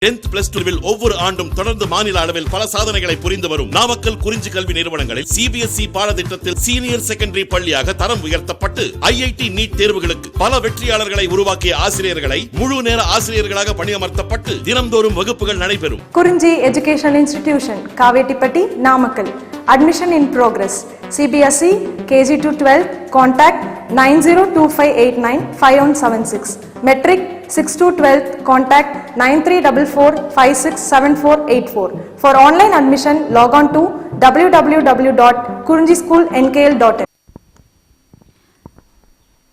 10th plus 2 will ஒவ்வொரு ஆண்டும் தொடர்ந்து மாநில அளவில் பல சாதனைகளை புரிந்து வரும் நாமக்கல் குறிஞ்சி கல்வி நிறுவனங்களில் சிபிஎஸ்இ பாடத்திட்டத்தில் சீனியர் செகண்டரி பள்ளியாக தரம் உயர்த்தப்பட்டு ஐஐடி நீட் தேர்வுகளுக்கு பல வெற்றியாளர்களை உருவாக்கிய ஆசிரியர்களை முழு நேர ஆசிரியர்களாக பணியமர்த்தப்பட்டு தினம்தோறும் வகுப்புகள் நடைபெறும். குறிஞ்சி educational institution, Kavettipatti, Namakkal. Admission in progress. CBSE KG to 12. Contact 9025895176. Metric 6 to 12. Contact 9344567484. For online admission, log on to www.kurunjischoolnkl.in.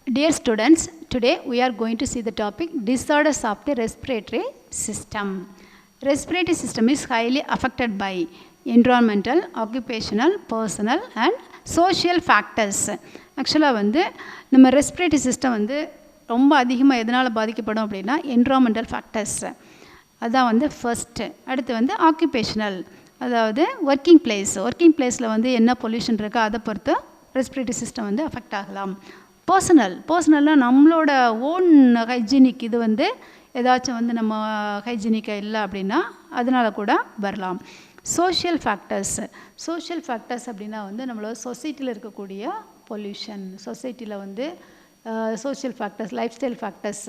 Dear students, today we are going to see the topic disorders of the respiratory system. Respiratory system is highly affected by environmental, occupational, personal and social factors. ஆக்சுவலாக வந்து நம்ம respiratory system வந்து ரொம்ப அதிகமாக எதனால் பாதிக்கப்படும் அப்படின்னா environmental factors, அதுதான் வந்து ஃபர்ஸ்ட்டு. அடுத்து வந்து ஆக்குபேஷனல், அதாவது ஒர்க்கிங் பிளேஸில் வந்து என்ன பொல்யூஷன் இருக்கோ அதை பொறுத்து ரெஸ்பிரேட்டரி சிஸ்டம் வந்து அஃபெக்ட் ஆகலாம். பர்சனல்னால் நம்மளோட ஓன் ஹைஜீனிக், இது வந்து ஏதாச்சும் வந்து நம்ம ஹைஜீனிக்காக இல்லை அப்படின்னா அதனால கூட வரலாம். சோஷியல் ஃபேக்டர்ஸ் அப்படின்னா வந்து நம்மளோட சொசைட்டியில் இருக்கக்கூடிய பொல்யூஷன், சொசைட்டியில் வந்து social factors, life style factors.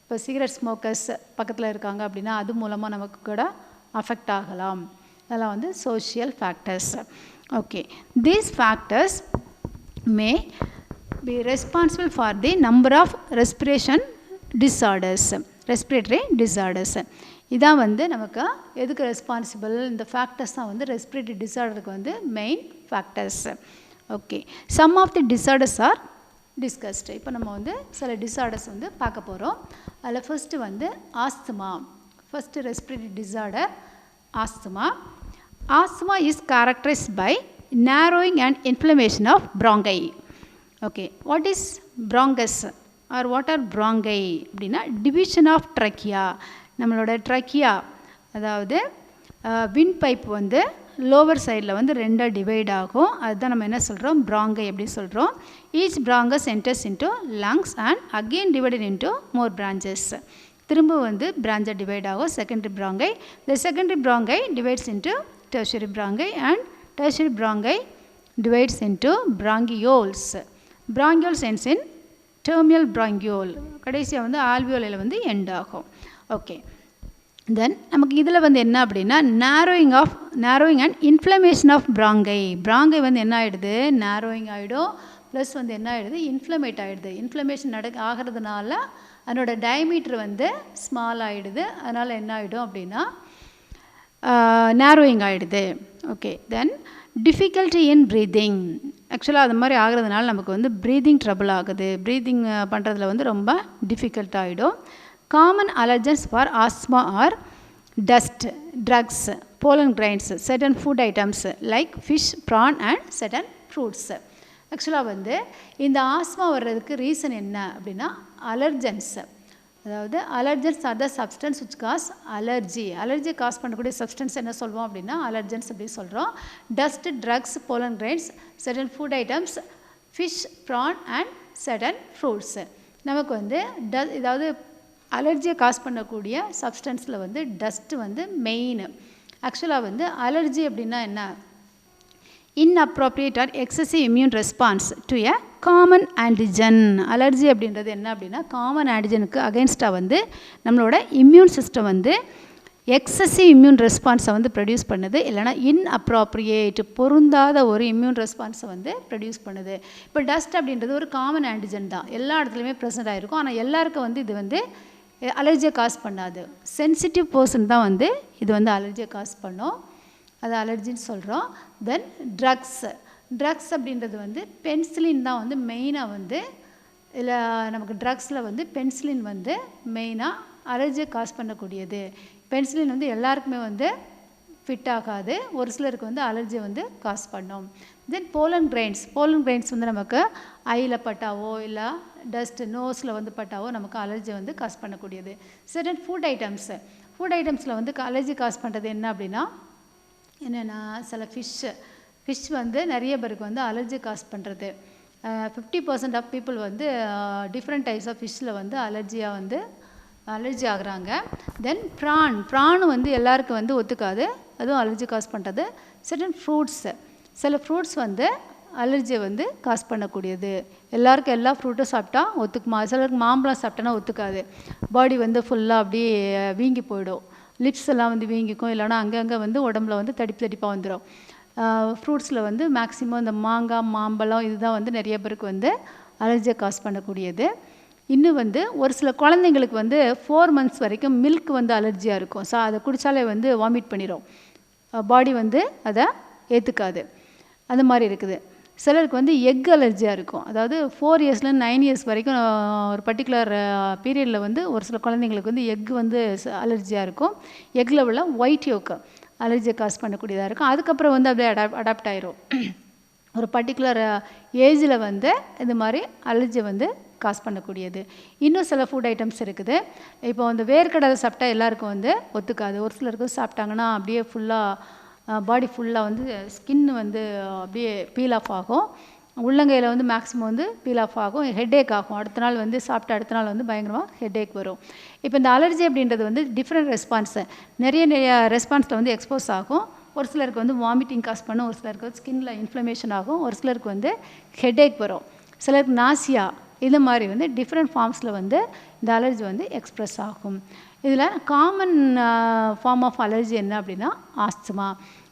இப்போ சிகரெட் ஸ்மோக்கர்ஸ் பக்கத்தில் இருக்காங்க அப்படின்னா அது மூலமாக நமக்கு கூட அஃபெக்ட் ஆகலாம். அதெல்லாம் வந்து social factors. Okay, these factors May be responsible for the number of respiratory disorders. இதான் வந்து நமக்கு எதுக்கு ரெஸ்பான்சிபிள், இந்த ஃபேக்டர்ஸ் தான் வந்து ரெஸ்பிரேட்டரி டிஸார்டருக்கு வந்து main factors. Okay, some of the disorders are discussed. இப்போ நம்ம வந்து சில டிஸார்டர்ஸ் வந்து பார்க்க போகிறோம். அதில் ஃபர்ஸ்ட்டு வந்து asthma. First respiratory disorder asthma. Asthma is characterized by narrowing and inflammation of bronchi. Okay, what is bronchus or what are bronchi அப்படின்னா டிவிஷன் ஆஃப் ட்ரக்கியா. நம்மளோட ட்ரக்கியா, அதாவது வின் பைப் வந்து லோவர் சைடில் வந்து ரெண்டாக டிவைட் ஆகும். அதுதான் நம்ம என்ன சொல்கிறோம், ப்ராங்கை அப்படின்னு சொல்கிறோம். Each bronchus enters into lungs and again divided into more branches. திரும்ப வந்து பிரான்ச்சாக டிவைட் ஆகும் secondary bronchi. The secondary bronchi divides into tertiary bronchi and tertiary bronchi divides into bronchioles. Bronchioles ends in terminal bronchiole. கடைசியாக வந்து ஆல்வியோலில் வந்து end ஆகும். Okay, தென் நமக்கு இதில் வந்து என்ன அப்படின்னா narrowing and inflammation of bronchi. bronchi வந்து என்ன ஆகிடுது, narrowing ஆகிடும், ப்ளஸ் வந்து என்ன ஆகிடுது, இன்ஃப்ளமேட் ஆகிடுது. இன்ஃப்ளமேஷன் ஆகிறதுனால அதனோட டயமீட்டர் வந்து ஸ்மால் ஆகிடுது. அதனால் என்ன ஆகிடும் அப்படின்னா narrowing ஆகிடுது. ஓகே, தென் டிஃபிகல்ட்டி இன் ப்ரீதிங். ஆக்சுவலாக அது மாதிரி ஆகிறதுனால நமக்கு வந்து ப்ரீதிங் ட்ரபிள் ஆகுது. ப்ரீதிங் பண்ணுறதுல வந்து ரொம்ப டிஃபிகல்ட் ஆகிடும். Common allergens for asthma are dust, drugs, pollen grains, certain food items like fish, prawn and certain fruits. ஆக்சுவலாக வந்து இந்த ஆஸ்மா வர்றதுக்கு ரீசன் என்ன அப்படின்னா அலர்ஜன்ஸ். அதாவது allergens are the substances which cause allergy cause பண்ணக்கூடிய சப்ஸ்டன்ஸ் என்ன சொல்வோம் அப்படின்னா அலர்ஜன்ஸ் அப்படின்னு சொல்கிறோம். Dust, drugs, pollen grains, certain food items, fish, prawn and certain fruits. நமக்கு வந்து ஏதாவது அலர்ஜியை காஸ் பண்ணக்கூடிய சப்ஸ்டன்ஸில் வந்து டஸ்ட்டு வந்து மெயின். ஆக்சுவலாக வந்து அலர்ஜி அப்படின்னா என்ன, inappropriate or excessive immune response to a common antigen. Allergy அப்படின்றது என்ன அப்படின்னா காமன் ஆன்டிஜனுக்கு அகென்ஸ்டாக வந்து நம்மளோட இம்யூன் சிஸ்டம் வந்து எக்ஸசிவ் இம்யூன் ரெஸ்பான்ஸை வந்து ப்ரொடியூஸ் பண்ணுது, இல்லைனா இன்அப்ராப்ரியேட் பொருந்தாத ஒரு இம்யூன் ரெஸ்பான்ஸை வந்து ப்ரொடியூஸ் பண்ணுது. இப்போ டஸ்ட் அப்படின்றது ஒரு காமன் ஆன்டிஜன் தான், எல்லா இடத்துலையுமே ப்ரெசென்ட் ஆகிருக்கும். ஆனால் எல்லாருக்கும் வந்து இது வந்து அலர்ஜியை காஸ் பண்ணாது. சென்சிட்டிவ் பர்சன் தான் வந்து இது வந்து அலர்ஜியை காஸ் பண்ணும், அது அலர்ஜின்னு சொல்கிறோம். தென் ட்ரக்ஸ் அப்படின்றது வந்து பென்சிலின் தான் வந்து மெயினாக வந்து இல்லை நமக்கு ட்ரக்ஸில் வந்து பென்சிலின் வந்து மெயினாக அலர்ஜியை காஸ் பண்ணக்கூடியது. பென்சிலின் வந்து எல்லாருக்குமே வந்து ஃபிட் ஆகாது, ஒரு சிலருக்கு வந்து அலர்ஜி வந்து காஸ் பண்ணும். தென் போலன் கிரைன்ஸ் வந்து நமக்கு ஐயில் பட்டாவோ இல்லை டஸ்ட் நோஸில் வந்து பட்டாவோ நமக்கு அலர்ஜி வந்து காஸ் பண்ணக்கூடியது. சர்டன் ஃபுட் ஐட்டம்ஸில் வந்து அலர்ஜி காஸ் பண்ணுறது என்ன அப்படின்னா என்னென்னா சில ஃபிஷ் வந்து நிறைய பேருக்கு வந்து அலர்ஜி காஸ் பண்ணுறது. 50% ஆஃப் பீப்புள் வந்து டிஃப்ரெண்ட் டைப்ஸ் ஆஃப் ஃபிஷ்ஷில் வந்து அலர்ஜியாக வந்து அலர்ஜி ஆகுறாங்க. தென் ப்ரான் வந்து எல்லாருக்கும் வந்து ஒத்துக்காது, அதுவும் அலர்ஜி காஸ் பண்ணுறது. சர்டன் ஃப்ரூட்ஸு, சில ஃப்ரூட்ஸ் வந்து அலர்ஜியை வந்து காஸ் பண்ணக்கூடியது. எல்லாருக்கும் எல்லா ஃப்ரூட்டும் சாப்பிட்டா ஒத்துக்குமா? சிலருக்கு மாம்பழம் சாப்பிட்டோன்னா ஒத்துக்காது, பாடி வந்து ஃபுல்லாக அப்படியே வீங்கி போயிடும், லிப்ஸ் எல்லாம் வந்து வீங்கிக்கும், இல்லைனா அங்கங்கே வந்து உடம்புல வந்து தடிப்பாக வந்துடும். ஃப்ரூட்ஸில் வந்து மேக்ஸிமம் இந்த மாங்காய், மாம்பழம் இதுதான் வந்து நிறைய பேருக்கு வந்து அலர்ஜியை காஸ் பண்ணக்கூடியது. இன்னும் வந்து ஒரு சில குழந்தைங்களுக்கு வந்து 4 months வரைக்கும் மில்க் வந்து அலர்ஜியாக இருக்கும். ஸோ அதை குடித்தாலே வந்து வாமிட் பண்ணிடும், பாடி வந்து அதை ஏற்றுக்காது, அந்த மாதிரி இருக்குது. சிலருக்கு வந்து எக் அலர்ஜியாக இருக்கும். அதாவது 4 yearsலேருந்து 9 years வரைக்கும் ஒரு பர்டிகுலர் பீரியடில் வந்து ஒரு சில குழந்தைங்களுக்கு வந்து எக் வந்து அலர்ஜியாக இருக்கும். எக்கில் உள்ள ஒயிட் யோக்கு அலர்ஜியை காஸ் பண்ணக்கூடியதாக இருக்கும். அதுக்கப்புறம் வந்து அப்படியே அடாப்ட் ஆயிரும். ஒரு பர்டிகுலர் ஏஜில் வந்து இது மாதிரி அலர்ஜி வந்து காஸ் பண்ணக்கூடியது. இன்னும் சில ஃபுட் ஐட்டம்ஸ் இருக்குது. இப்போ வந்து வேர்க்கடலை சாப்பிட்டா எல்லாருக்கும் வந்து ஒத்துக்காது. ஒரு சிலருக்கு சாப்பிட்டாங்கன்னா அப்படியே ஃபுல்லாக பாடி ஃபுல்லாக வந்து ஸ்கின் வந்து அப்படியே பீல் ஆஃப் ஆகும். உள்ளங்கையில் வந்து மேக்ஸிமம் வந்து பீல் ஆஃப் ஆகும், ஹெட்டேக் ஆகும். அடுத்த நாள் வந்து சாப்பிட்டு அடுத்த நாள் வந்து பயங்கரமாக ஹெட்டேக் வரும். இப்போ இந்த அலர்ஜி அப்படின்றது வந்து டிஃப்ரெண்ட் ரெஸ்பான்ஸு, நிறைய ரெஸ்பான்ஸில் வந்து எக்ஸ்போஸ் ஆகும். ஒரு சிலருக்கு வந்து வாமிட்டிங் காஸ் பண்ணும், ஒரு சிலருக்கு வந்து ஸ்கின்னில் இன்ஃப்ளமேஷன் ஆகும், ஒரு சிலருக்கு வந்து ஹெட்டேக் வரும், சிலருக்கு நாசியா, இது மாதிரி வந்து டிஃப்ரெண்ட் ஃபார்ம்ஸில் வந்து இந்த அலர்ஜி வந்து எக்ஸ்ப்ரெஸ் ஆகும். இதில் காமன் ஃபார்ம் ஆஃப் அலர்ஜி என்ன அப்படின்னா ஆஸ்துமா.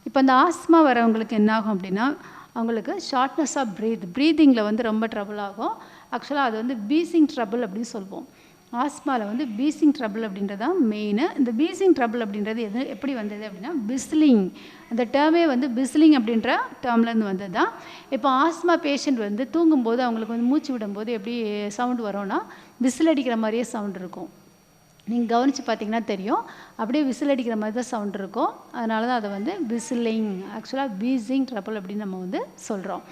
இப்போ அந்த ஆஸ்துமா வரவங்களுக்கு என்ன ஆகும் அப்படின்னா அவங்களுக்கு ஷார்ட்னஸ் ஆஃப் ப்ரீதிங்கில் வந்து ரொம்ப ட்ரபிள் ஆகும். ஆக்சுவலாக அது வந்து பீசிங் ட்ரபிள் அப்படின்னு சொல்லுவோம். ஆஸ்மாவில் வந்து பீசிங் ட்ரபிள் அப்படின்றது தான் மெயின். இந்த பீசிங் ட்ரபிள் அப்படின்றது எப்படி வந்தது அப்படின்னா விசிலிங், அந்த டேர்மே வந்து விசிலிங் அப்படின்ற டேர்ம்லேருந்து வந்தது தான். இப்போ ஆஸ்மா பேஷண்ட் வந்து தூங்கும்போது அவங்களுக்கு வந்து மூச்சு விடும்போது எப்படி சவுண்டு வரும்னா விசில் அடிக்கிற மாதிரியே சவுண்ட் இருக்கும். நீங்கள் கவனித்து பார்த்தீங்கன்னா தெரியும், அப்படியே விசில் அடிக்கிற மாதிரி தான் சவுண்ட் இருக்கும். அதனால தான் அதை வந்து விசிலிங், ஆக்சுவலாக பீசிங் ட்ரபிள் அப்படின்னு நம்ம வந்து சொல்கிறோம்.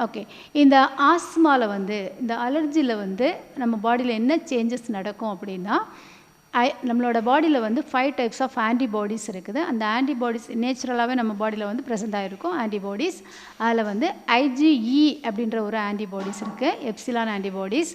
ஓகே, இந்த ஆஸ்மாவில் வந்து இந்த அலர்ஜியில் வந்து நம்ம பாடியில் என்ன சேஞ்சஸ் நடக்கும் அப்படின்னா நம்மளோட பாடியில் வந்து 5 types ஆஃப் ஆன்டிபாடிஸ் இருக்குது. அந்த ஆன்டிபாடிஸ் நேச்சுரலாகவே நம்ம பாடியில் வந்து ப்ரெசென்ட் ஆகிருக்கும் ஆன்டிபாடிஸ். அதில் வந்து IgE அப்படின்ற ஒரு ஆன்டிபாடிஸ் இருக்குது, எப்சிலான் ஆன்டிபாடிஸ்.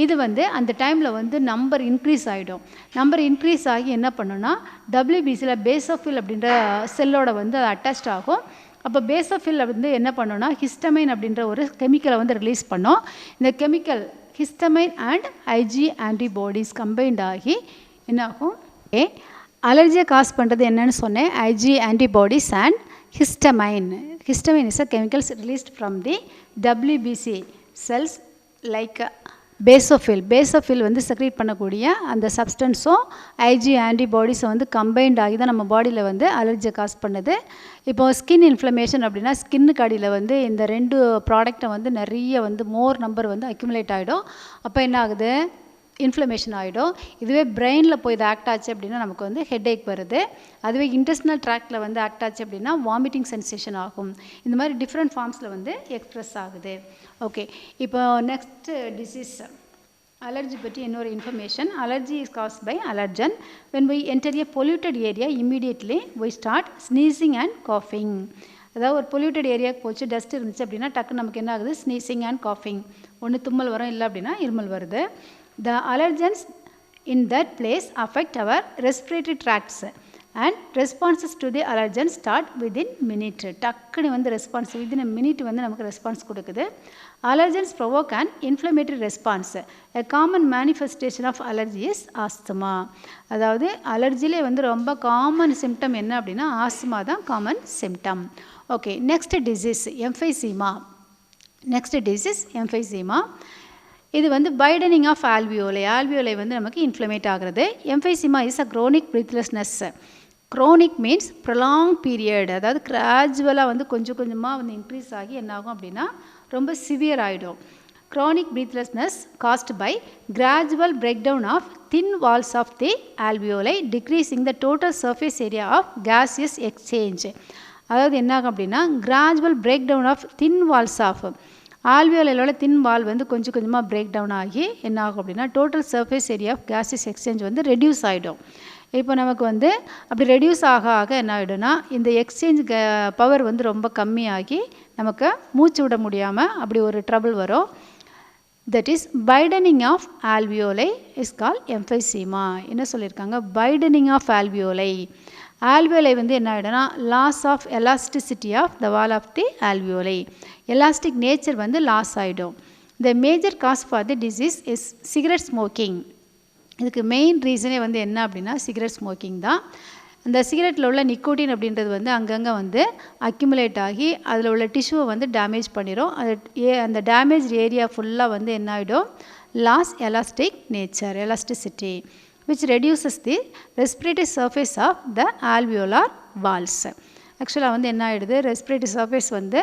இது வந்து அந்த டைமில் வந்து நம்பர் இன்க்ரீஸ் ஆகிடும். நம்பர் இன்க்ரீஸ் ஆகி என்ன பண்ணுன்னா WBCயில் பேசோஃபில் அப்படின்ற செல்லோட வந்து அது அட்டாச்ட் ஆகும். அப்போ பேசோஃபில் வந்து என்ன பண்ணோன்னா ஹிஸ்டமைன் அப்படின்ற ஒரு கெமிக்கலை வந்து ரிலீஸ் பண்ணோம். இந்த chemical histamine and IG antibodies combined ஆகி என்ன ஆகும், அலர்ஜியை காஸ் பண்ணுறது என்னன்னு சொன்னேன், IG antibodies and histamine. Histamine is a chemicals released from the WBC cells like basophil வந்து செக்ரேட் பண்ணக்கூடிய அந்த சப்ஸ்டன்ஸும் IG ஆன்டிபாடிஸை வந்து கம்பைன்ட் ஆகி தான் நம்ம பாடியில் வந்து அலர்ஜியை காஸ் பண்ணுது. இப்போது ஸ்கின் இன்ஃப்ளமேஷன் அப்படின்னா ஸ்கின்னுக்கு அடியில் வந்து இந்த 2 ப்ராடக்டை வந்து நிறைய வந்து மோர் நம்பர் வந்து அக்யூமுலேட் ஆகிடும். அப்போ என்ன ஆகுது, இன்ஃப்ளமேஷன் ஆகிடும். இதுவே பிரெயினில் போய் இது ஆக்ட் ஆச்சு அப்படின்னா நமக்கு வந்து ஹெட்டேக் வருது. அதுவே இன்டெஸ்டினல் ட்ராக்டில் வந்து ஆக்ட் ஆச்சு அப்படின்னா வாமிட்டிங் சென்சேஷன் ஆகும். இந்த மாதிரி டிஃப்ரெண்ட் ஃபார்ம்ஸில் வந்து எக்ஸ்ப்ரெஸ் ஆகுது. ஓகே, இப்போ நெக்ஸ்ட் டிசீஸ் அலர்ஜி பற்றி இன்னொரு information. Allergy is caused by allergen. When we enter a polluted area immediately we start sneezing and காஃபிங். அதாவது ஒரு பொல்யூட்டட் ஏரியாவுக்கு போச்சு, டஸ்ட் இருந்துச்சு அப்படின்னா டக்கு நமக்கு என்ன ஆகுது, ஸ்னீசிங் அண்ட் காஃபிங். ஒன்று தும்மல் வரும், இல்லை அப்படின்னா இருமல் வருது. The allergens in that place affect our respiratory tracts and responses to the allergens start within minute. டக்குனு வந்து ரெஸ்பான்ஸ் within a minute வந்து நமக்கு ரெஸ்பான்ஸ் கொடுக்குது. Allergens provoke an inflammatory response. A common manifestation of allergy is asthma. அதாவது அலர்ஜிலே வந்து ரொம்ப common symptom என்ன அப்படின்னா ஆஸ்துமா தான் common symptom. Okay, next disease emphysema. இது வந்து வைடனிங் ஆஃப் ஆல்வியோலை வந்து நமக்கு இன்ஃப்ளமேட் ஆகிறது. Emphysema is a chronic breathlessness. Chronic means prolong period, அதாவது கிராஜுவலாக வந்து கொஞ்சம் கொஞ்சமாக வந்து இன்க்ரீஸ் ஆகி என்ன ஆகும் அப்படின்னா ரொம்ப சிவியர் ஆகிடும். Chronic breathlessness caused by gradual breakdown of thin walls of the alveoli decreasing the total surface area of gaseous exchange. அதாவது என்ன ஆகும் அப்படின்னா gradual breakdown of thin walls of ஆல்வியோலையோட தின் வால் வந்து கொஞ்சம் கொஞ்சமாக பிரேக் டவுன் ஆகி என்ன ஆகும் அப்படின்னா total surface area of gases exchange வந்து ரெடியூஸ் ஆகிடும். இப்போ நமக்கு வந்து அப்படி ரெடியூஸ் ஆக என்ன ஆகிடும்னா இந்த எக்ஸ்சேஞ்ச் பவர் வந்து ரொம்ப கம்மியாகி நமக்கு மூச்சு விட முடியாமல் அப்படி ஒரு ட்ரபிள் வரும். that is widening of alveoli is called emphysema. என்ன சொல்லியிருக்காங்க, widening of alveoli. alveoli வந்து என்ன ஆகிடும்னா loss of elasticity of the wall of the alveoli. elastic nature வந்து loss ஆகிடும். the major cause for the disease is cigarette smoking. இதுக்கு main ரீசனே வந்து என்ன அப்படின்னா சிகரெட் ஸ்மோக்கிங் தான். அந்த சிகரெட்டில் உள்ள நிக்கோட்டின் அப்படின்றது வந்து அங்கங்கே வந்து அக்யூமுலேட் ஆகி அதில் உள்ள டிஷ்யூவை வந்து டேமேஜ் பண்ணிடும். அந்த டேமேஜ் ஏரியா ஃபுல்லாக வந்து என்ன ஆகிடும், loss elastic nature, elasticity, which reduces the respiratory surface of the alveolar walls. ஆக்சுவலாக வந்து என்ன ஆகிடுது, ரெஸ்பிரேட்டரி சர்ஃபேஸ் வந்து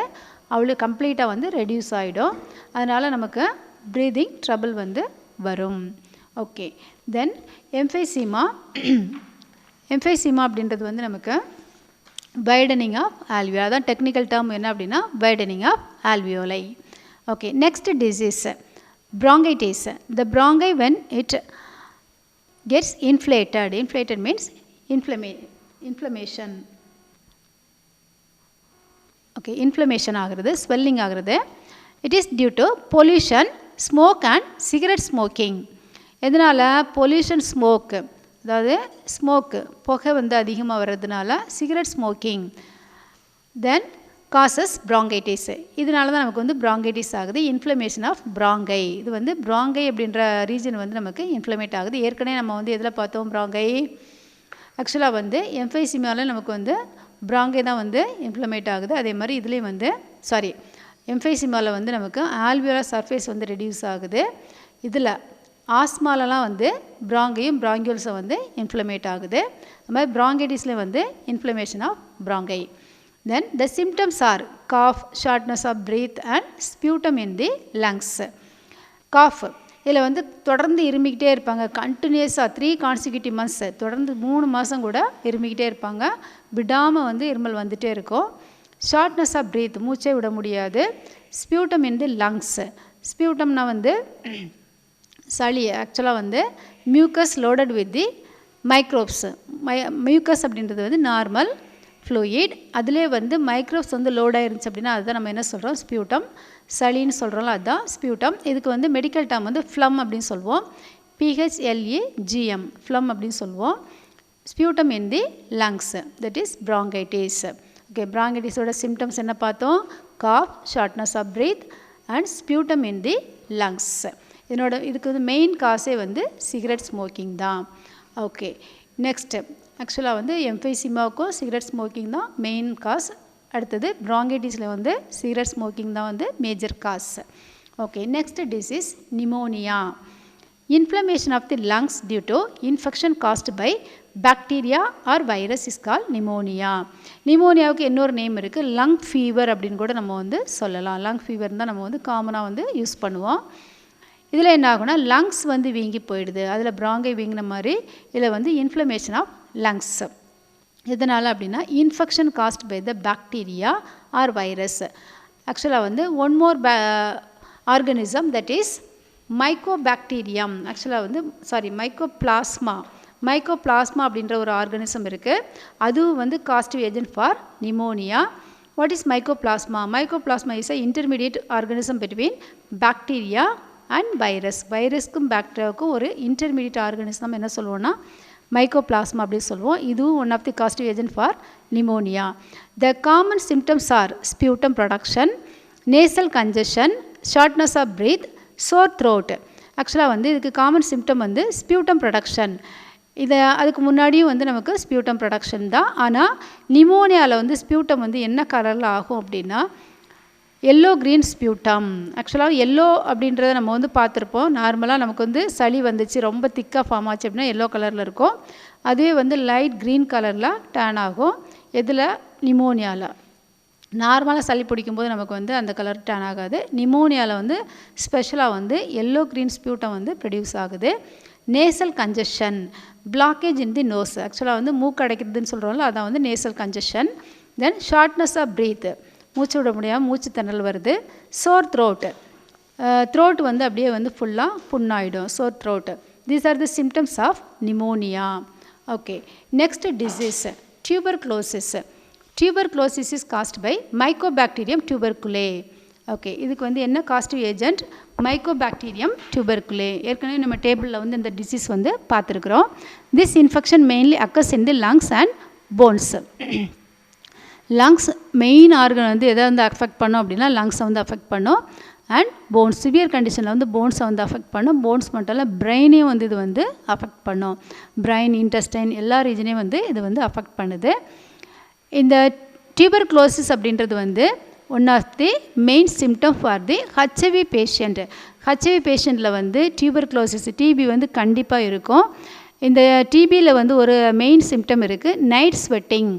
அவ்வளோ கம்ப்ளீட்டாக வந்து ரெடியூஸ் ஆகிடும். அதனால் நமக்கு ப்ரீதிங் ட்ரபிள் வந்து வரும். ஓகே, தென் எம்ஃபைசீமா. எம்ஃபைசீமா அப்படின்றது வந்து நமக்கு வைடனிங் ஆஃப் ஆல்வியோலை, அதான் டெக்னிக்கல் டேர்ம் என்ன அப்படின்னா widening of alveoli. Okay, next disease bronchitis. the bronchi when it gets inflated means inflammation. Okay, inflammation ஆகிறது, ஸ்வெல்லிங் ஆகிறது. It is due to pollution, smoke and cigarette smoking. எதனால், pollution, smoke, அதாவது smoke புகை வந்து அதிகமாக வர்றதுனால cigarette smoking, then causes bronchitis. இதனால தான் நமக்கு வந்து bronchitis ஆகுது. இன்ஃப்ளமேஷன் ஆஃப் bronchi, இது வந்து bronchi அப்படின்ற ரீஜன் வந்து நமக்கு இன்ஃப்ளமேட் ஆகுது. ஏற்கனவே நம்ம வந்து எதில் பார்த்தோம், bronchi. ஆக்சுவலாக வந்து எம்ஃபைசீமாவில் நமக்கு வந்து bronchi தான் வந்து இன்ஃப்ளமேட் ஆகுது. அதே மாதிரி இதுலேயும் வந்து எம்ஃபைசீமாவில் வந்து நமக்கு ஆல்வியோலர் சர்ஃபேஸ் வந்து ரெடியூஸ் ஆகுது. இதில் ஆஸ்மாலலாம் வந்து bronchiயும் bronchioles வந்து இன்ஃப்ளமேட் ஆகுது. அது மாதிரி bronchitisல வந்து inflammation of bronchi. then the symptoms are cough, shortness of breath and sputum in the lungs. cough, இதில் வந்து தொடர்ந்து இருமிக்கிட்டே இருப்பாங்க, கண்டினியூஸாக 3 consecutive months, தொடர்ந்து 3 மாதம் கூட இருமிக்கிட்டே இருப்பாங்க, விடாமல் வந்து இருமல் வந்துகிட்டே இருக்கும். ஷார்ட்னஸ் ஆஃப் பிரீத், மூச்சே விட முடியாது. ஸ்பியூட்டம் இன் தி லங்ஸ். ஸ்பியூட்டம்னா வந்து சளி. ஆக்சுவலாக வந்து mucus loaded with the microbes. Mucus அப்படின்றது வந்து நார்மல் ஃப்ளூயிட், அதிலே வந்து மைக்ரோப்ஸ் வந்து லோடாக இருந்துச்சு அப்படின்னா அதுதான் நம்ம என்ன சொல்கிறோம், ஸ்பியூட்டம். சளின்னு சொல்கிறோம்ல அதுதான் ஸ்பியூட்டம். இதுக்கு வந்து மெடிக்கல் டேர்ம் வந்து ஃப்ளம் அப்படின்னு சொல்லுவோம், PHLAGM, ஃப்ளம் அப்படின்னு சொல்லுவோம். ஸ்பியூட்டம் இன் the lungs, that is bronchitis. Okay, bronchitisோட symptoms என்ன பார்த்தோம், cough, shortness of breath and ஸ்பியூட்டம் in the lungs. இதுக்கு வந்து மெயின் காசே வந்து சிகரெட் ஸ்மோக்கிங் தான். ஓகே, நெக்ஸ்ட்டு ஆக்சுவலாக வந்து எம்ஃபைசீமாவுக்கும் சிகரெட் ஸ்மோக்கிங் தான் மெயின் காஸ். அடுத்தது bronchitisல வந்து சிகரெட் ஸ்மோக்கிங் தான் வந்து major cos. Okay, next disease pneumonia. Inflammation of the lungs due to infection caused by bacteria or virus is call pneumonia. நிமோனியாவுக்கு இன்னொரு name இருக்குது, லங் ஃபீவர் அப்படின்னு கூட நம்ம வந்து சொல்லலாம். லங் ஃபீவர் தான் நம்ம வந்து காமனாக வந்து யூஸ் பண்ணுவோம். இதில் என்ன ஆகுனா லங்ஸ் வந்து வீங்கி போயிடுது, அதில் bronchi வீங்கின மாதிரி இதில் வந்து இன்ஃப்ளமேஷன் ஆஃப் லங்ஸ். எதனால் அப்படின்னா infection caused by the bacteria or virus. ஆக்சுவலாக வந்து one more organism that is mycobacterium. ஆக்சுவலாக வந்து மைக்கோபிளாஸ்மா அப்படின்ற ஒரு ஆர்கனிசம் இருக்குது, அதுவும் வந்து causative agent for pneumonia. What is mycoplasma? Mycoplasma is a intermediate organism between bacteria and virus. வைரஸ்க்கும் பாக்டீரியாவுக்கும் ஒரு இன்டர்மீடியட் ஆர்கனிசம் என்ன சொல்லுவோம்னா மைக்கோபிளாஸ்மா அப்படின்னு சொல்லுவோம். இதுவும் one of the causative agent for pneumonia. The common symptoms are sputum production, nasal congestion, shortness of breath, sore throat. ஆக்சுவலாக வந்து இதுக்கு காமன் சிம்டம் வந்து ஸ்பியூட்டம் ப்ரொடக்ஷன். அதுக்கு முன்னாடியும் வந்து நமக்கு ஸ்பியூட்டம் ப்ரொடக்ஷன் தான். ஆனால் நிமோனியாவில் வந்து ஸ்பியூட்டம் வந்து என்ன கலரில் ஆகும் அப்படின்னா எல்லோ க்ரீன் ஸ்பியூட்டம். ஆக்சுவலாக எல்லோ அப்படின்றத நம்ம வந்து பார்த்துருப்போம். நார்மலாக நமக்கு வந்து சளி வந்துச்சு ரொம்ப திக்காக ஃபார்ம் ஆச்சு அப்படின்னா எல்லோ கலரில் இருக்கும். அதுவே வந்து லைட் க்ரீன் கலரில் டேன் ஆகும். எதில்? நிமோனியாவில். நார்மலாக சளி பிடிக்கும்போது நமக்கு வந்து அந்த கலர் டேன் ஆகாது. நிமோனியாவில் வந்து ஸ்பெஷலாக வந்து எல்லோ க்ரீன் ஸ்பியூட்டம் வந்து ப்ரொடியூஸ் ஆகுது. Nasal congestion, blockage in the nose. ஆக்சுவலாக வந்து மூக்கு அடைக்கிறதுன்னு சொல்கிறோம்ல அதான் வந்து nasal congestion. Then shortness of breath, மூச்சு விட முடியாமல் மூச்சு திணறல் வருது. சோர் த்ரோட், த்ரோட் வந்து அப்படியே வந்து ஃபுல்லாக புண்ணாயிடும், sore throat. These are the symptoms of pneumonia. Okay, next disease tuberculosis. Tuberculosis is caused by mycobacterium tuberculae. Okay, இதுக்கு வந்து என்ன காஸ்டிவ் ஏஜென்ட்? மைக்கோபாக்டீரியம் டியூபர்குலே. ஏற்கனவே நம்ம டேபிளில் வந்து இந்த டிசீஸ் வந்து பார்த்துருக்குறோம். This infection mainly occurs in the lungs and bones. Lungs main organ வந்து எதை வந்து அஃபெக்ட் பண்ணோம் அப்படின்னா லங்ஸை வந்து அஃபெக்ட் பண்ணோம். அண்ட் போன்ஸ் சிவியர் கண்டிஷனில் வந்து போன்ஸை வந்து அஃபெக்ட் பண்ணும். போன்ஸ் மட்டும் இல்லை, பிரெயினையும் வந்து இது வந்து அஃபெக்ட் பண்ணும். பிரெயின், இன்டெஸ்டைன் எல்லா ரீஜனையும் வந்து இது வந்து அஃபெக்ட் பண்ணுது. இந்த டியூபர்குலோசிஸ் அப்படின்றது வந்து one of the main symptom for the HIV patient. HIV பேஷண்ட்டில் வந்து டியூபர்குலோசிஸ் டிபி வந்து கண்டிப்பாக இருக்கும். இந்த டிபியில் வந்து ஒரு மெயின் சிம்டம் இருக்குது, நைட் ஸ்வெட்டிங்.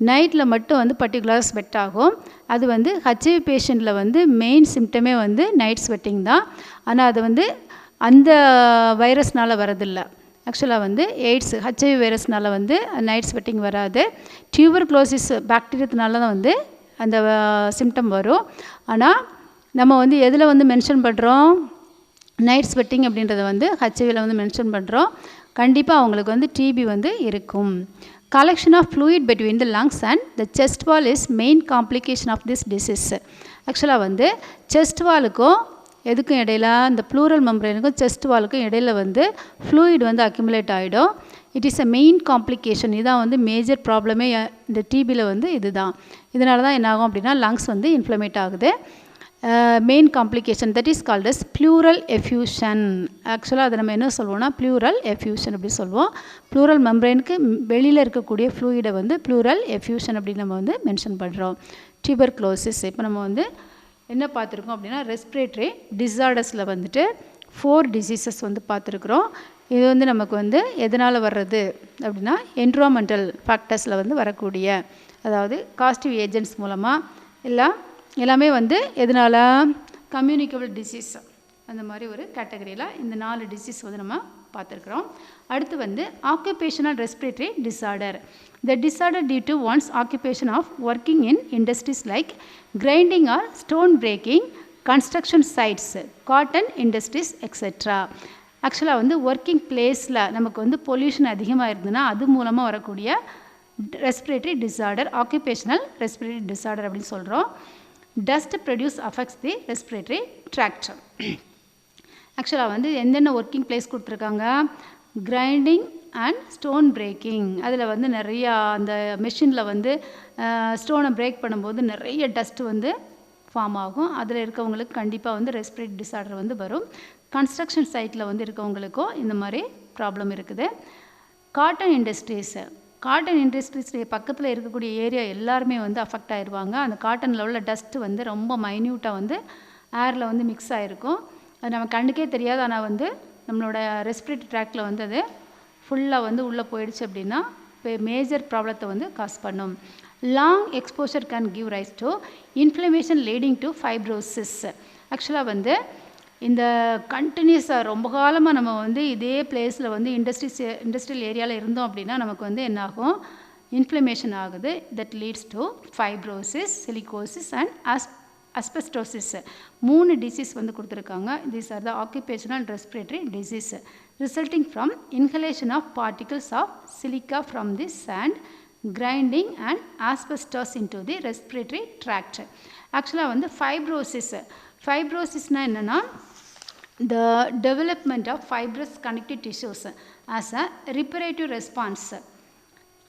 நைட்டில் மட்டும் வந்து பர்டிகுலராக ஸ்வெட் ஆகும். அது வந்து ஹெச்ஐவி பேஷண்ட்டில் வந்து மெயின் சிம்டமே வந்து நைட் ஸ்வெட்டிங் தான். ஆனால் அது வந்து அந்த வைரஸ்னால் வரதில்லை. ஆக்சுவலாக வந்து எய்ட்ஸ் ஹெச்ஐவி வைரஸ்னால் வந்து நைட் ஸ்வெட்டிங் வராது. டியூபர்குலோசிஸ் பாக்டீரியத்தினால தான் வந்து அந்த சிம்டம் வரும். ஆனால் நம்ம வந்து எதில் வந்து மென்ஷன் பண்ணுறோம்? நைட் ஸ்வெட்டிங் அப்படின்றத வந்து ஹெச்ஐவியில் வந்து மென்ஷன் பண்ணுறோம். கண்டிப்பாக அவங்களுக்கு வந்து டிபி வந்து இருக்கும். Collection of fluid between the lungs and the chest wall is main complication of this disease. ஆக்சுவலாக வந்து செஸ்ட் வாலுக்கும் எதுக்கும் இடையில, இந்த ப்ளூரல் மெம்பரேனுக்கும் செஸ்ட் வாலுக்கும் இடையில வந்து ஃப்ளூயிட் வந்து அக்யூமுலேட் ஆகிடும். It is a main complication. இதுதான் வந்து மேஜர் ப்ராப்ளமே இந்த டிபியில் வந்து இதுதான். இதனால தான் என்ன ஆகும் அப்படின்னா லங்ஸ் வந்து இன்ஃப்ளமேட் ஆகுது. Main complication that is called as pleural effusion. ஆக்சுவலாக அதை நம்ம என்ன சொல்லுவோம்னா ப்ளூரல் எஃப்யூஷன் அப்படி சொல்லுவோம். ப்ளூரல் மெம்பரேனுக்கு வெளியில் இருக்கக்கூடிய ஃப்ளூயிடை வந்து ப்ளூரல் எஃப்யூஷன் அப்படின்னு நம்ம வந்து மென்ஷன் பண்ணுறோம். டியூபர்குலோசிஸ் இப்போ நம்ம வந்து என்ன பார்த்துருக்கோம் அப்படின்னா ரெஸ்பிரேட்டரி டிஸார்டர்ஸில் வந்துட்டு 4 டிசீசஸ் வந்து பார்த்துருக்குறோம். இது வந்து நமக்கு வந்து எதனால் வர்றது அப்படின்னா என்விரான்மெண்டல் ஃபேக்டர்ஸில் வந்து வரக்கூடிய, அதாவது காஸ்டிவ் ஏஜென்ட்ஸ் மூலமாக எல்லாமே வந்து எதனால் கம்யூனிகபிள் டிசீஸ் அந்த மாதிரி ஒரு கேட்டகரியில் இந்த 4 டிசீஸ் வந்து நம்ம பார்த்துருக்குறோம். அடுத்து வந்து occupational respiratory disorder. The disorder due to one's occupation of working in industries like grinding or stone breaking, construction sites, cotton industries etcetera. ஆக்சுவலாக வந்து ஒர்க்கிங் பிளேஸில் நமக்கு வந்து பொல்யூஷன் அதிகமாக இருந்ததுன்னா அது மூலமாக வரக்கூடிய respiratory disorder occupational respiratory disorder அப்படின்னு சொல்கிறோம். Dust produce affects the respiratory tract. ஆக்சுவலாக வந்து என்னென்ன ஒர்க்கிங் பிளேஸ் கொடுத்துருக்காங்க? Grinding and stone breaking. அதில் வந்து நிறையா அந்த மெஷினில் வந்து ஸ்டோனை பிரேக் பண்ணும்போது நிறைய டஸ்ட் வந்து ஃபார்ம் ஆகும். அதில் இருக்கவங்களுக்கு கண்டிப்பாக வந்து ரெஸ்பிரேட்டரி டிஸார்டர் வந்து வரும். கன்ஸ்ட்ரக்ஷன் சைட்டில் வந்து இருக்கவங்களுக்கும் இந்த மாதிரி ப்ராப்ளம் இருக்குது. காட்டன் இண்டஸ்ட்ரீஸ் பக்கத்தில் இருக்கக்கூடிய ஏரியா எல்லாருமே வந்து அஃபெக்ட் ஆகிடுவாங்க. அந்த காட்டனில் உள்ள டஸ்ட்டு வந்து ரொம்ப மைன்யூட்டாக வந்து ஏரில் வந்து மிக்ஸ் ஆகிருக்கும். அது நம்ம கண்ணுக்கே தெரியாது. ஆனால் வந்து நம்மளோட ரெஸ்பிரேட்டரி ட்ராக்டில் வந்து அது ஃபுல்லாக வந்து உள்ளே போயிடுச்சு அப்படின்னா மேஜர் ப்ராப்ளத்தை வந்து காஸ் பண்ணும். Long exposure can give rice to inflammation leading to fibrosis. ஆக்சுவலாக வந்து இந்த கண்டினியூஸாக ரொம்ப காலமாக நம்ம வந்து இதே பிளேஸில் வந்து இண்டஸ்ட்ரியல் ஏரியாவில் இருந்தோம் அப்படின்னா நமக்கு வந்து என்னாகும்? இன்ஃப்ளமேஷன் ஆகுது. That leads to fibrosis, silicosis and asbestosis. 3 disease வந்து கொடுத்துருக்காங்க. These are the occupational respiratory disease resulting from inhalation of particles of silica from the sand, grinding and asbestos into the respiratory tract. ஆக்சுவலாக வந்து ஃபைப்ரோசிஸ்னால் என்னென்னா the development of fibrous connective tissues as a reparative response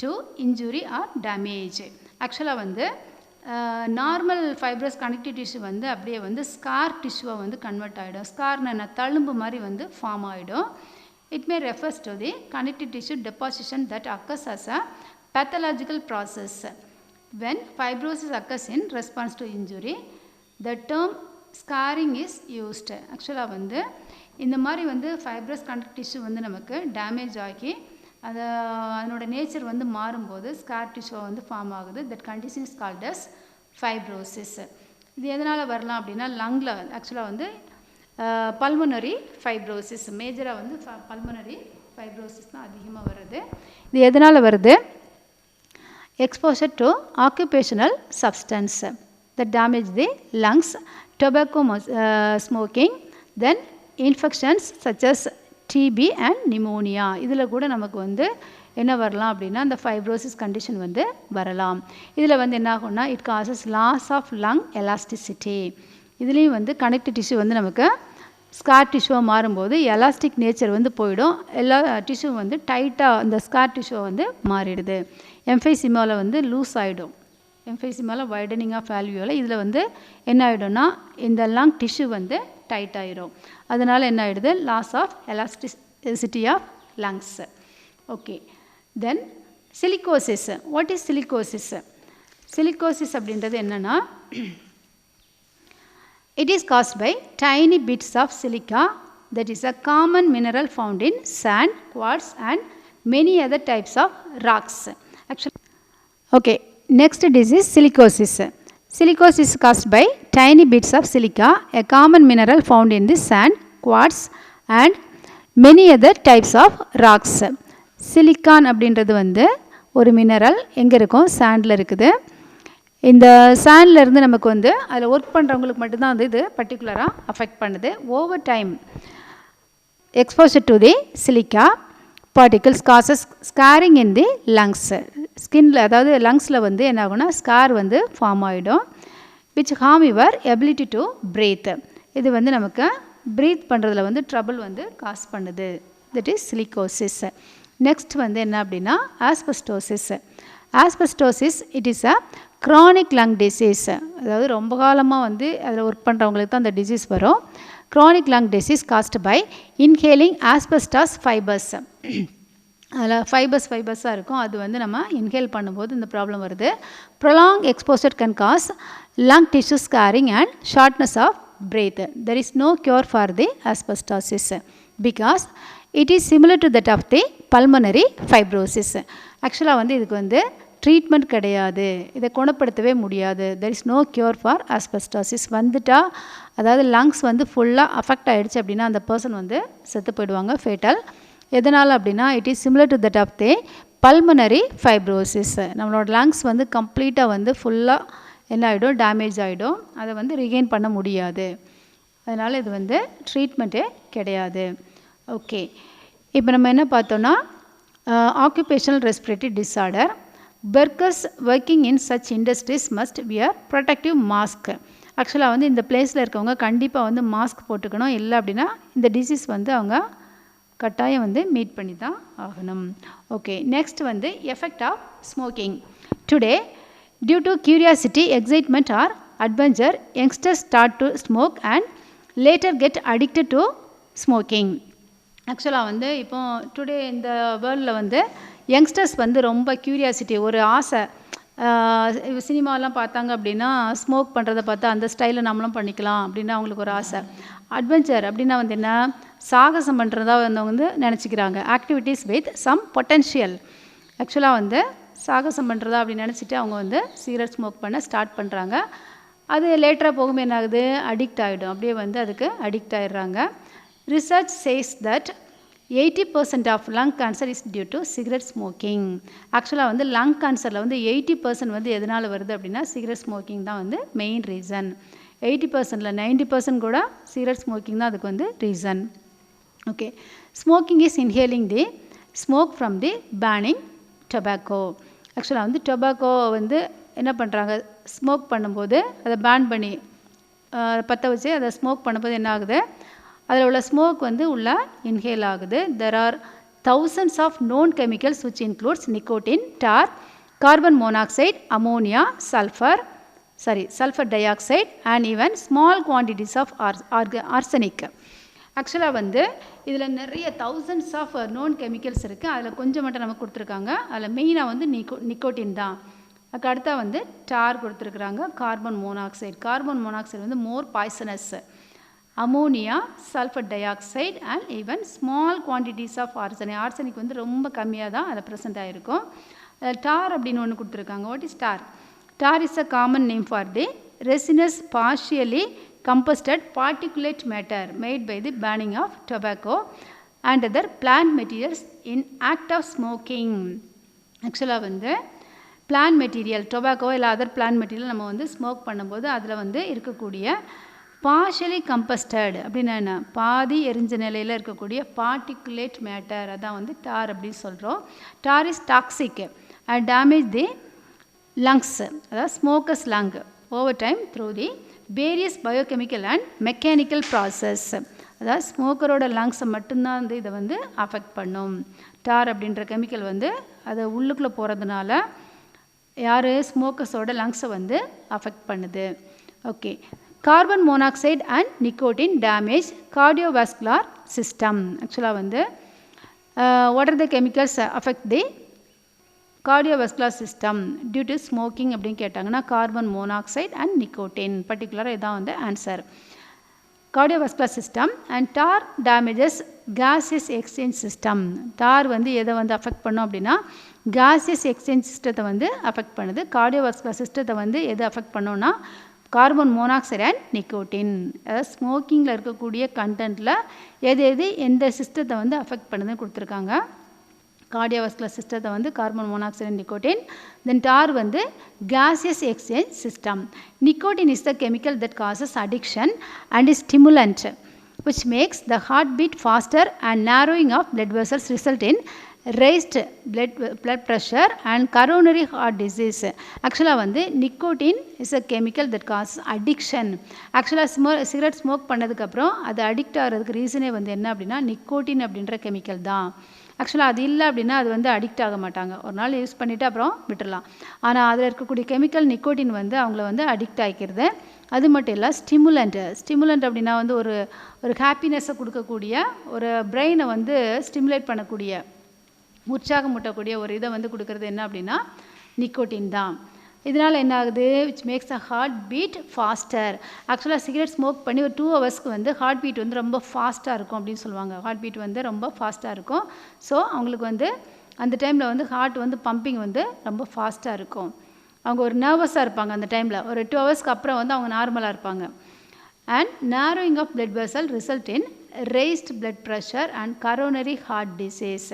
to injury or damage. ஆக்சுவலாக வந்து normal fibrous connective tissue வந்து அப்படியே வந்து scar டிஷ்யூவை வந்து convert ஆகிடும். ஸ்கார்னு தழும்பு மாதிரி வந்து ஃபார்ம் ஆகிடும். It may refers to the connective tissue deposition that occurs as a pathological process. When fibrosis occurs in response to injury, the term scarring is used. ஆக்சுவலாக வந்து இந்த மாதிரி வந்து ஃபைப்ரஸ் கனெக்டிவ் டிஷ்யூ வந்து நமக்கு டேமேஜ் ஆகி அதனோட நேச்சர் வந்து மாறும்போது ஸ்கார் டிஷ்யூவை வந்து ஃபார்ம் ஆகுது. That condition is called as fibrosis. இது எதனால் வரலாம் அப்படின்னா லங்கில் ஆக்சுவலாக வந்து பல்மனரி ஃபைப்ரோசிஸ், மேஜராக வந்து பல்மனரி ஃபைப்ரோசிஸ் தான் அதிகமாக வருது. இது எதனால் வருது? Exposure to occupational substance that damage the lungs, tobacco smoking, then infections such as TB and pneumonia. இதில் கூட நமக்கு வந்து என்ன வரலாம் அப்படின்னா அந்த ஃபைப்ரோசிஸ் கண்டிஷன் வந்து வரலாம். இதில் வந்து என்ன ஆகும்னா it causes loss of lung elasticity. இதுலேயும் வந்து கனெக்டிவ் டிஷ்யூ வந்து நமக்கு ஸ்கார் டிஷ்யூவாக மாறும்போது எலாஸ்டிக் நேச்சர் வந்து போயிடும். எல்லா டிஷ்யூ வந்து டைட்டாக அந்த ஸ்கார் டிஷ்யூவை வந்து மாறிடுது. எம்ஃபைசிமாவில் வந்து லூஸ் ஆகிடும். எம்ஃபைசிமாவில் வைடனிங் ஆஃப் ஆல்வியோவில் இதில் வந்து என்ன ஆகிடும்னா இந்த லங் டிஷ்யூ வந்து டைட் ஆகிடும். அதனால் என்ன ஆகிடுது, loss of elasticity of lungs. Okay, then silicosis. What is silicosis? Silicosis அப்படின்றது என்னென்னா, it is caused by tiny bits of silica, that is a common mineral found in sand, quartz and many other types of rocks. Actually, okay, next disease silicosis. Silicosis is caused by tiny bits of silica, a common mineral found in the sand, quartz and many other types of rocks. Silicon அப்படின்றது வந்து ஒரு mineral எங்கே இருக்கும், சாண்டில் இருக்குது. இந்த சாண்டில் இருந்து நமக்கு வந்து அதில் ஒர்க் பண்ணுறவங்களுக்கு மட்டும்தான் வந்து இது பர்டிகுலராக அஃபெக்ட் பண்ணுது. Over time exposure to the silica particles causes scarring in the lungs. ஸ்கின்ல அதாவது லங்ஸில் வந்து என்ன ஆகும்னா ஸ்கார் வந்து ஃபார்ம் ஆகிடும். Which harm your ability to breath. இது வந்து நமக்கு ப்ரீத் பண்ணுறதுல வந்து ட்ரபிள் வந்து காஸ் பண்ணுது. That is silicosis. நெக்ஸ்ட் வந்து என்ன அப்படின்னா asbestosis. Asbestosis it is a chronic lung disease. அதாவது ரொம்ப காலமாக வந்து அதில் ஒர்க் பண்ணுறவங்களுக்கு தான் அந்த டிசீஸ் வரும். Chronic lung disease caused by inhaling asbestos fibres. அதில் ஃபைபர்ஸாக இருக்கும். அது வந்து நம்ம இன்ஹேல் பண்ணும்போது இந்த ப்ராப்ளம் வருது. Prolong exposure can cause lung tissue scarring and shortness of breath. There is no cure for the asbestosis because it is similar to that of the pulmonary fibrosis. ஆக்சுவலாக வந்து இதுக்கு வந்து ட்ரீட்மெண்ட் கிடையாது, இதை குணப்படுத்தவே முடியாது. There is no cure for asbestosis. வந்துட்டா அதாவது லங்ஸ் வந்து ஃபுல்லாக அஃபெக்ட் ஆகிடுச்சு அப்படின்னா அந்த பர்சன் வந்து செத்து போயிடுவாங்க, ஃபேட்டல். எதனால் அப்படின்னா it is similar to that of the pulmonary fibrosis. நம்மளோட லங்ஸ் வந்து கம்ப்ளீட்டாக வந்து ஃபுல்லாக என்ன ஆகிடும், டேமேஜ் ஆகிடும். அதை வந்து ரீகெயின் பண்ண முடியாது. அதனால் இது வந்து ட்ரீட்மெண்ட்டே கிடையாது. ஓகே, இப்போ நம்ம என்ன பார்த்தோன்னா occupational respiratory disorder. Workers working in such industries must wear protective mask. ஆக்சுவலாக வந்து இந்த பிளேஸில் இருக்கவங்க கண்டிப்பாக வந்து மாஸ்க் போட்டுக்கணும். இல்லை அப்படின்னா இந்த டிசீஸ் வந்து அவங்க கட்டாயம் வந்து மீட் பண்ணி தான் ஆகணும். ஓகே, நெக்ஸ்ட் வந்து effect of smoking. Today due to curiosity, excitement or adventure, youngsters start to smoke and later get addicted to smoking. ஆக்சுவலாக வந்து இப்போ டுடே இந்த வேர்ல்டில் வந்து யங்ஸ்டர்ஸ் வந்து ரொம்ப க்யூரியாசிட்டி, ஒரு ஆசை. சினிமாலாம் பார்த்தாங்க அப்படின்னா ஸ்மோக் பண்ணுறதை பார்த்தா அந்த ஸ்டைலில் நம்மளும் பண்ணிக்கலாம் அப்படின்னு அவங்களுக்கு ஒரு ஆசை. அட்வென்ச்சர் அப்படின்னா வந்து என்ன, சாகசம் பண்ணுறதா வந்து நினச்சிக்கிறாங்க. Activities with some potential. ஆக்சுவலாக வந்து சாகசம் பண்ணுறதா அப்படின்னு நினச்சிட்டு அவங்க வந்து சிகரெட் ஸ்மோக் பண்ண ஸ்டார்ட் பண்ணுறாங்க. அது லேட்டராக போகும்போது என்ன ஆகுது, அடிக்ட் ஆகிடும். அப்படியே வந்து அதுக்கு அடிக்ட் ஆகிடுறாங்க. Research says that 80% of lung cancer is due to cigarette smoking. ஆக்சுவலாக வந்து லங் கேன்சரில் வந்து 80% வந்து எதனால் வருது அப்படின்னா சிகரெட் ஸ்மோக்கிங் தான் வந்து மெயின் ரீசன். 80%ல் 90% கூட சிகரெட் ஸ்மோக்கிங் தான் அதுக்கு வந்து reason. Okay, smoking is inhaling the smoke from the burning tobacco. ஆக்சுவலாக வந்து டொபாக்கோ வந்து என்ன பண்ணுறாங்க, ஸ்மோக் பண்ணும்போது அதை பேன் பண்ணி பற்ற வச்சு அதை ஸ்மோக் பண்ணும்போது என்ன ஆகுது, அதில் உள்ள ஸ்மோக் வந்து உள்ள இன்ஹேல் ஆகுது. There are thousands of known chemicals which includes nicotine, tar, carbon monoxide, ammonia, sulfur dioxide and even small quantities of arsenic. ஆக்சுவலாக வந்து இதில் நிறைய thousands of known chemicals இருக்குது. அதில் கொஞ்சம் மட்டும் நமக்கு கொடுத்துருக்காங்க. அதில் மெயினாக வந்து நிக்கோட்டின் தான். அதுக்கு அடுத்தா வந்து டார் கொடுத்துருக்குறாங்க, கார்பன் மோனாக்சைடு வந்து more poisonous, ammonia, sulphur dioxide and even small quantities of arsenic வந்து ரொம்ப கம்மியாக தான் அதில் ப்ரெசென்ட் ஆகிருக்கும். டார் அப்படின்னு ஒன்று கொடுத்துருக்காங்க. What is tar? Tar is a common name for the resinous partially combusted particulate matter made by the burning of tobacco and other plant materials in act of smoking. ஆக்சுவலாக வந்து பிளான்ட் மெட்டீரியல், டொபாக்கோ இல்லை other plant material நம்ம வந்து smoke பண்ணும்போது அதில் வந்து இருக்கக்கூடிய partially கம்பஸ்டட் அப்படின்னா என்ன, பாதி எரிஞ்ச நிலையில் இருக்கக்கூடிய பார்ட்டிகுலேட் மேட்டர், அதான் வந்து டார் அப்படின்னு சொல்கிறோம். Tar is toxic and damage the lungs, அதாவது smokers lung over time through the various biochemical and mechanical process. அதாவது ஸ்மோக்கரோட லங்ஸை மட்டும்தான் வந்து இதை வந்து அஃபெக்ட் பண்ணும். டார் அப்படின்ற கெமிக்கல் வந்து அதை உள்ளுக்குள்ளே போகிறதுனால யார் ஸ்மோக்கர்ஸோட லங்ஸை வந்து அஃபெக்ட் பண்ணுது. Okay. Carbon monoxide and nicotine damage cardiovascular system. ஆக்சுவலாக வந்து what are the chemicals affect the cardiovascular system due to smoking அப்படின்னு கேட்டாங்கன்னா கார்பன் மோனாக்சைடு அண்ட் நிக்கோட்டின் பர்டிகுலராக இதான் வந்து answer. Cardiovascular system and tar damages gaseous exchange system. Tar வந்து எதை வந்து அஃபெக்ட் பண்ணும் அப்படின்னா கேசியஸ் எக்ஸ்சேஞ்ச் சிஸ்டத்தை வந்து அஃபெக்ட் பண்ணுது. கார்டியோவாஸ்குலர் சிஸ்டத்தை வந்து எது அஃபெக்ட் பண்ணோன்னா கார்பன் மோனாக்சைடு அண்ட் நிக்கோட்டின். அதாவது ஸ்மோக்கிங்கில் இருக்கக்கூடிய கண்டென்ட்டில் எது எது எந்த சிஸ்டத்தை வந்து அஃபெக்ட் பண்ணுதுன்னு கொடுத்துருக்காங்க. கார்டியோவாஸ்குலர் சிஸ்டத்தை வந்து கார்பன் மோனாக்சைடு அண்ட் நிக்கோட்டின். தென் டார் வந்து gaseous exchange system. Nicotine is the chemical that causes addiction and is stimulant which makes the heartbeat faster and narrowing of blood vessels result in raised blood pressure and coronary heart disease. ஆக்சுவலாக வந்து nicotine is a chemical that cause addiction. ஆக்சுவலாக cigarette smoke பண்ணதுக்கப்புறம் அது addict ஆகிறதுக்கு ரீசனே வந்து என்ன அப்படின்னா நிக்கோட்டின் அப்படின்ற கெமிக்கல் தான். ஆக்சுவலாக அது இல்லை அப்படின்னா அது வந்து அடிக்ட் ஆக மாட்டாங்க. ஒரு நாள் யூஸ் பண்ணிவிட்டு அப்புறம் விட்டுடலாம். ஆனால் அதில் இருக்கக்கூடிய கெமிக்கல் நிக்கோட்டின் வந்து அவங்கள வந்து அடிக்ட் ஆகிக்கிறது. அது மட்டும் இல்லை ஸ்டிமுலண்ட் அப்படின்னா வந்து ஒரு ஹாப்பினஸை கொடுக்கக்கூடிய ஒரு பிரெயினை வந்து ஸ்டிமுலேட் பண்ணக்கூடிய உற்சாகம் மூட்டக்கூடிய ஒரு இதை வந்து கொடுக்குறது என்ன அப்படின்னா நிக்கோட்டின் தான். இதனால் என்ன ஆகுது which makes a heart beat faster. ஆக்சுவலாக சிகரெட் ஸ்மோக் பண்ணி ஒரு 2 ஹவர்ஸ்க்கு வந்து ஹார்ட் பீட் வந்து ரொம்ப ஃபாஸ்ட்டாக இருக்கும் அப்படின்னு சொல்லுவாங்க. ஹார்ட் பீட் வந்து ரொம்ப ஃபாஸ்ட்டாக இருக்கும். ஸோ அவங்களுக்கு வந்து அந்த டைமில் வந்து ஹார்ட் வந்து பம்பிங் வந்து ரொம்ப ஃபாஸ்ட்டாக இருக்கும். அவங்க ஒரு நர்வஸாக இருப்பாங்க அந்த டைமில். ஒரு 2 ஹவர்ஸ்க்கு அப்புறம் வந்து அவங்க நார்மலாக இருப்பாங்க. And narrowing of blood vessel result in raised blood pressure and coronary heart disease.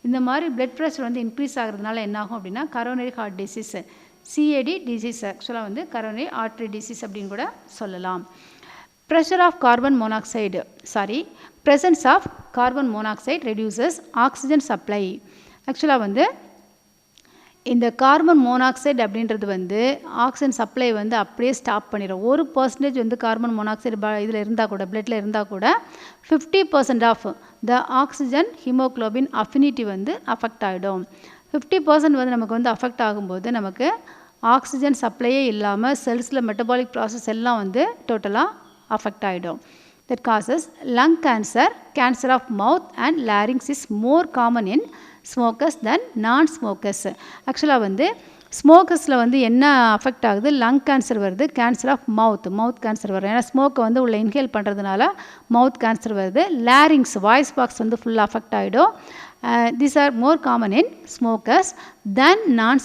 இந்த மாதிரி blood pressure வந்து இன்க்ரீஸ் ஆகிறதுனால என்ன ஆகும் அப்படின்னா coronary heart disease, CAD disease, ஆக்சுவலாக வந்து coronary artery disease அப்படின்னு கூட சொல்லலாம். Presence of carbon monoxide reduces oxygen supply. ஆக்சுவலாக வந்து இந்த கார்பன் மோனாக்சைடு அப்படின்றது வந்து ஆக்சிஜன் சப்ளை வந்து அப்படியே ஸ்டாப் பண்ணிடும். 1% வந்து கார்பன் மோனாக்சைடு இதில் இருந்தால் கூட பிளட்டில் இருந்தால் கூட 50% of the oxygen haemoglobin affinity வந்து அஃபெக்ட் ஆகிடும். 50% வந்து நமக்கு வந்து அஃபெக்ட் ஆகும்போது நமக்கு ஆக்சிஜன் சப்ளையே இல்லாமல் செல்ஸில் மெட்டபாலிக் ப்ராசஸ் எல்லாம் வந்து டோட்டலாக அஃபெக்ட் ஆகிடும். That causes lung cancer, cancer of mouth and larynx is more common in smokers than non-smokers. ஆக்சுவலாக வந்து ஸ்மோக்கர்ஸில் வந்து என்ன அஃபெக்ட் ஆகுது, லங் கேன்சர் வருது, கேன்சர் ஆஃப் மவுத் கேன்சர் வருது. ஏன்னா ஸ்மோக்கை வந்து உள்ள இன்ஹேல் பண்ணுறதுனால மவுத் கேன்சர் வருது. லேரிங்ஸ் வாய்ஸ் பாக்ஸ் வந்து ஃபுல்லாக அஃபெக்ட் ஆகிடும். These are more common in smokers than non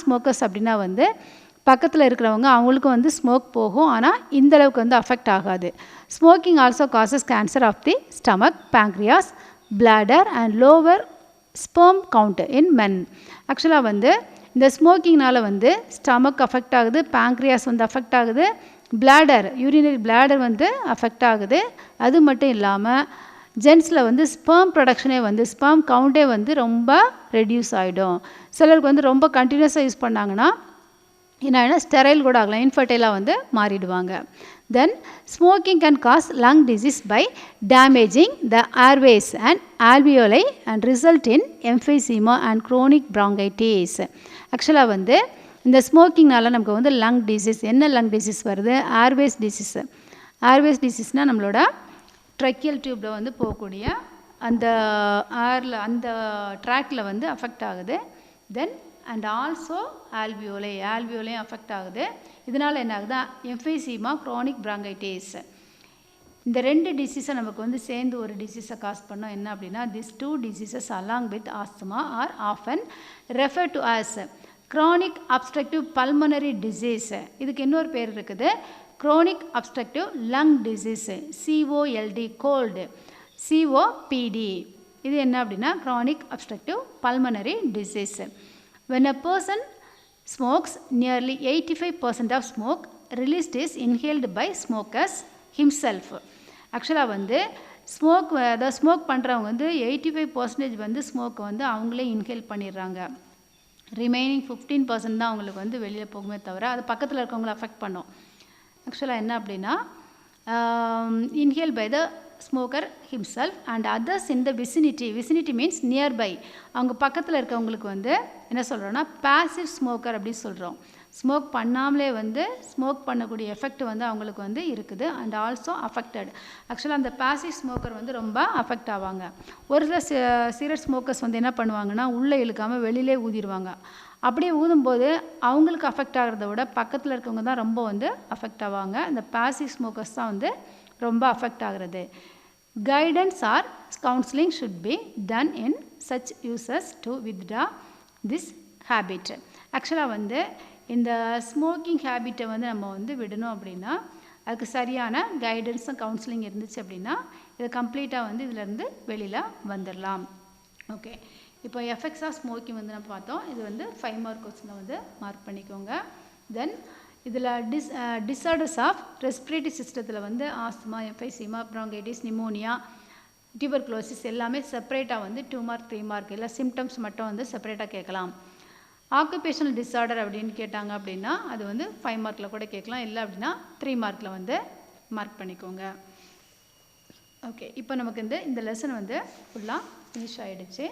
smokers அப்படின்னா வந்து பக்கத்தில் இருக்கிறவங்க அவங்களுக்கும் வந்து ஸ்மோக் போகும், ஆனால் இந்தளவுக்கு வந்து அஃபெக்ட் ஆகாது. Smoking also causes cancer of the stomach, pancreas, bladder and lower sperm count in men. ஆக்சுவலாக வந்து இந்த ஸ்மோக்கிங்னால் வந்து ஸ்டமக் அஃபெக்ட் ஆகுது, பேங்க்ரியாஸ் வந்து அஃபெக்ட் ஆகுது, பிளாடர் யூரினரி பிளாடர் வந்து அஃபெக்ட் ஆகுது. அது மட்டும் இல்லாமல் ஜென்ஸில் வந்து ஸ்பெர்ம் ப்ரொடக்ஷனே வந்து ஸ்பெர்ம் கவுண்டே வந்து ரொம்ப ரெடியூஸ் ஆகிடும். சிலருக்கு வந்து ரொம்ப கண்டினியூஸாக யூஸ் பண்ணாங்கன்னா என்னன்னா ஸ்டெரைல் கூட ஆகலாம், இன்ஃபர்டைலாக வந்து மாறிடுவாங்க. Then smoking can cause lung disease by damaging the airways and alveoli and result in emphysema and chronic bronchitis. ஆக்சுவலாக வந்து இந்த ஸ்மோக்கிங்னால நமக்கு வந்து லங் டிசீஸ், என்ன லங் டிசீஸ் வருது, ஏர்வேஸ் டிசீஸ்னால் நம்மளோட ட்ரக்கியல் டியூப்பில் வந்து போகக்கூடிய அந்த ஏரில் அந்த ட்ராக்கில் வந்து அஃபெக்ட் ஆகுது. தென் அண்ட் ஆல்சோ ஆல்வியோலையும் அஃபெக்ட் ஆகுது. இதனால் என்ன ஆகுது, எம்ஃபைசீமா, குரோனிக் பிராங்கைட்டிஸ். இந்த 2 டிசீஸை நமக்கு வந்து சேர்ந்து ஒரு டிசீஸை காஸ் பண்ணோம். என்ன அப்படின்னா this 2 diseases along with asthma are often referred to as chronic obstructive pulmonary disease. இதுக்கு இன்னொரு பேர் இருக்குது, chronic obstructive lung disease, COLD, cold, COPD. இது என்ன அப்படின்னா chronic obstructive pulmonary disease. When a person smokes, nearly 85% of smoke released is inhaled by smokers himself. ஆக்சுவலாக வந்து smoke பண்ணுறவங்க வந்து 85% வந்து ஸ்மோக்கை வந்து அவங்களே இன்ஹேல் பண்ணிடுறாங்க. ரிமைனிங் 15% தான் அவங்களுக்கு வந்து வெளியில் போகுமே தவிர அது பக்கத்தில் இருக்கவங்களை அஃபெக்ட் பண்ணும். ஆக்சுவலாக என்ன அப்படின்னா inhale by the smoker himself and others in the vicinity means nearby, அவங்க பக்கத்தில் இருக்கவங்களுக்கு வந்து என்ன சொல்கிறோன்னா பாசிவ் ஸ்மோக்கர் அப்படின்னு சொல்கிறோம். ஸ்மோக் பண்ணாமலே வந்து ஸ்மோக் பண்ணக்கூடிய எஃபெக்ட் வந்து அவங்களுக்கு வந்து இருக்குது அண்ட் ஆல்சோ அஃபெக்டட். ஆக்சுவலாக அந்த பாசிவ் ஸ்மோக்கர் வந்து ரொம்ப அஃபெக்ட் ஆவாங்க. ஒரு சில சிகரெட் ஸ்மோக்கர்ஸ் வந்து என்ன பண்ணுவாங்கன்னா உள்ளே இழுக்காமல் வெளியிலே ஊதிடுவாங்க. அப்படியே ஊதும்போது அவங்களுக்கு அஃபெக்ட் ஆகிறத விட பக்கத்தில் இருக்கவங்க தான் ரொம்ப வந்து அஃபெக்ட் ஆவாங்க. இந்த பாசிவ் ஸ்மோக்கர்ஸ் தான் வந்து ரொம்ப அஃபெக்ட் ஆகிறது. Guidance or counselling should be done in such uses to withdraw this habit. ஆக்சுவலாக வந்து இந்த ஸ்மோக்கிங் ஹேபிட்டை வந்து நம்ம வந்து விடணும் அப்படின்னா அதுக்கு சரியான கைடன்ஸும் கவுன்சிலிங் இருந்துச்சு அப்படின்னா இதை கம்ப்ளீட்டாக வந்து இதிலேருந்து வெளியில் வந்துடலாம். ஓகே, இப்போ எஃபெக்ட்ஸ் ஆஃப் ஸ்மோக்கிங் வந்து நம்ம பார்த்தோம். இது வந்து 5 மார்க் கொஸ்டினை வந்து மார்க் பண்ணிக்கோங்க. தென் இதில் டிஸார்டர்ஸ் ஆஃப் ரெஸ்பிரேட்டரி சிஸ்டத்தில் வந்து ஆஸ்துமா, எம்ஃபைசீமா, ப்ராங்கைட்டிஸ், நிமோனியா, டியூபர்குலோசிஸ் எல்லாமே செப்பரேட்டாக வந்து 2 மார்க் 3 மார்க் இல்லை சிம்டம்ஸ் மட்டும் வந்து செப்பரேட்டாக கேட்கலாம். ஆக்குபேஷனல் டிஸார்டர் அப்படின்னு கேட்டாங்க அப்படின்னா அது வந்து 5 மார்க்கில் கூட கேட்கலாம், இல்லை அப்படின்னா 3 மார்க்கில் வந்து மார்க் பண்ணிக்கோங்க. ஓகே, இப்போ நமக்கு இந்த லெசன் வந்து ஃபுல்லாக ஃபினிஷ் ஆகிடுச்சு.